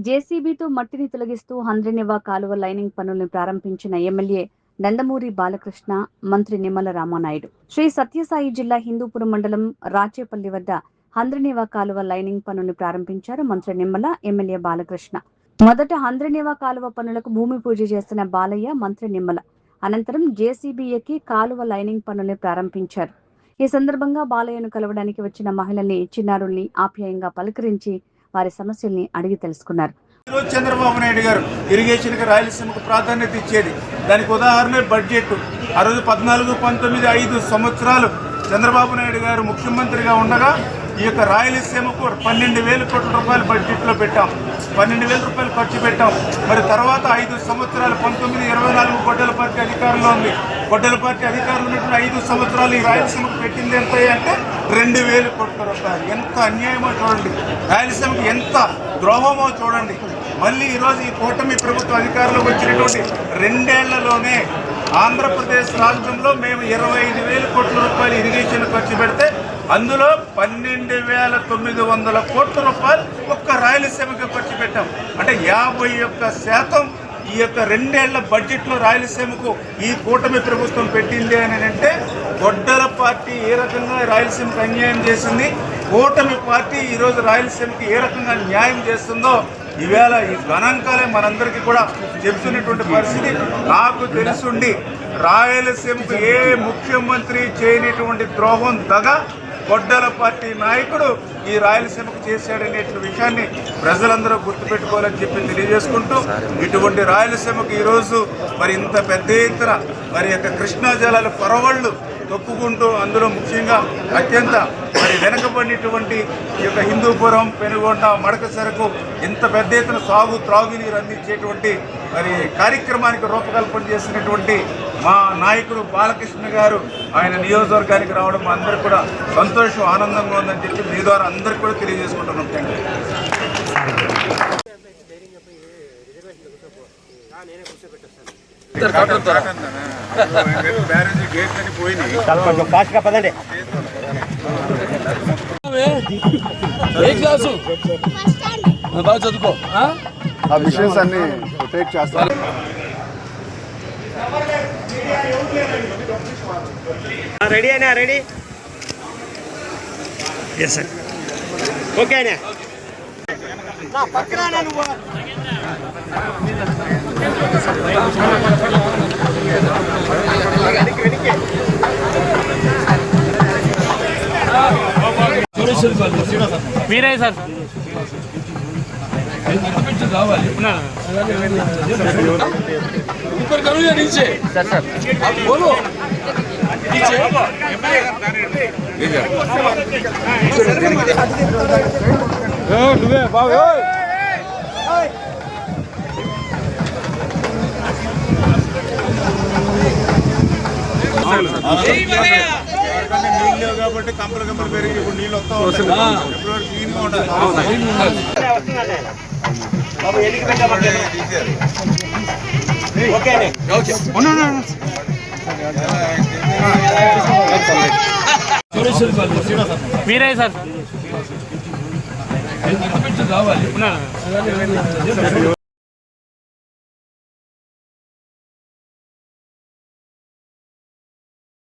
జేసీబీతో మట్టిని తొలగిస్తూ హంద్రినివా కాలువ లైనింగ్ పనులను ప్రారంభించిన ఎమ్మెల్యే నందమూరి బాలకృష్ణ, మంత్రి నిమ్మల రామానాయుడు. శ్రీ సత్యసాయి జిల్లా హిందూపురం మండలం రాచేపల్లి వద్ద హంద్రినివా కాలువ లైనింగ్ పనులను ప్రారంభించారు మంత్రి నిమ్మల, ఎమ్మెల్యే బాలకృష్ణ. మొదట హంద్రినివా కాలువ పనులకు భూమి పూజ చేసిన బాలయ్య, మంత్రి నిమ్మల అనంతరం జేసీబీ ఎక్కి కాలువ లైనింగ్ పనులను ప్రారంభించారు. ఈ సందర్భంగా బాలయ్యను కలవడానికి వచ్చిన మహిళల్ని, చిన్నారుల్ని ఆప్యాయంగా పలకరించి వారి సమస్యల్ని అడిగి తెలుసుకున్నారు. చంద్రబాబు నాయుడు గారు ఇరిగేషన్ కి రాయలసీమకు ప్రాధాన్యత ఇచ్చేది. దానికి ఉదాహరణ బడ్జెట్. ఆ రోజు 14, 19, 5 సంవత్సరాలు చంద్రబాబు నాయుడు గారు ముఖ్యమంత్రిగా ఉండగా ఈ యొక్క రాయలసీమకు 12,000 కోట్ల రూపాయలు బడ్జెట్లో పెట్టాం. 12,000 రూపాయలు ఖర్చు పెట్టాం. మరి తర్వాత 5 సంవత్సరాలు 19, 24 గొడ్డల పార్టీ అధికారంలో ఉంది. గొడ్డల పార్టీ అధికారులు ఉన్నటువంటి 5 సంవత్సరాలు ఈ రాయలసీమకు పెట్టింది ఎంత అంటే 2,000 కోట్ల రూపాయలు. ఎంత అన్యాయమో చూడండి, రాయలసీమకు ఎంత ద్రోహమో చూడండి. మళ్ళీ ఈరోజు ఈ కూటమి ప్రభుత్వ అధికారంలోకి వచ్చినటువంటి 2 ఏళ్లలోనే ఆంధ్రప్రదేశ్ రాష్ట్రంలో మేము 25,000 కోట్ల రూపాయలు ఇరిగేషన్ ఖర్చు పెడితే అందులో 12,900 కోట్ల రూపాయలు ఒక్క రాయలసీమకి ఖర్చు పెట్టాం. అంటే 51% ఈ యొక్క 2 ఏళ్ల బడ్జెట్లో రాయలసీమకు ఈ కూటమి ప్రభుత్వం పెట్టింది అని అంటే గొడ్డల పార్టీ ఏ రకంగా రాయలసీమకు అన్యాయం చేసింది, కూటమి పార్టీ ఈరోజు రాయలసీమకి ఏ రకంగా న్యాయం చేస్తుందో ఈవేళ ఈ గణాంకాలే మనందరికీ కూడా చెప్తున్నటువంటి పరిస్థితి. నాకు తెలుసుండి రాయలసీమకు ఏ ముఖ్యమంత్రి చేయనటువంటి ద్రోహం దగ గొడ్డల పార్టీ నాయకుడు ఈ రాయలసీమకు చేశాడనేటువంటి విషయాన్ని ప్రజలందరూ గుర్తుపెట్టుకోవాలని చెప్పి తెలియజేసుకుంటూ, ఇటువంటి రాయలసీమకు ఈరోజు మరి ఇంత పెద్ద ఎత్తున మరి యొక్క కృష్ణా జలాల పరవళ్ళు తొక్కుకుంటూ అందులో ముఖ్యంగా అత్యంత మరి వెనకబడినటువంటి ఈ యొక్క హిందూపురం, పెనుగొండ, మడకసరకు ఇంత పెద్ద ఎత్తున త్రాగునీరు అందించేటువంటి మరి కార్యక్రమానికి రూపకల్పన చేసినటువంటి మా నాయకుడు బాలకృష్ణ గారు ఆయన నియోజకవర్గానికి రావడం మా అందరికీ కూడా సంతోషం, ఆనందంగా ఉందని చెప్పి మీ ద్వారా అందరికీ కూడా తెలియజేసుకుంటున్నాం. బాగా చదువుకో, ఆ విషయస్ అన్ని ప్రొటెక్ట్ చేస్తారు. రెడీ అయినా? రెడీ? Yes sir. ఓకే అయినా? పక్కన నువ్వు మీరే సార్ రావాలి. ऊपर करो या नीचे? सर सर आप बोलो. नीचे నువ్వే బాబు. నీళ్ళు లేవు కాబట్టి కంపలు పెరిగి ఇప్పుడు నీళ్ళు వస్తా ఉంటాయి. క్లీన్గా ఉండాలి. మీరే సార్ రావాలి.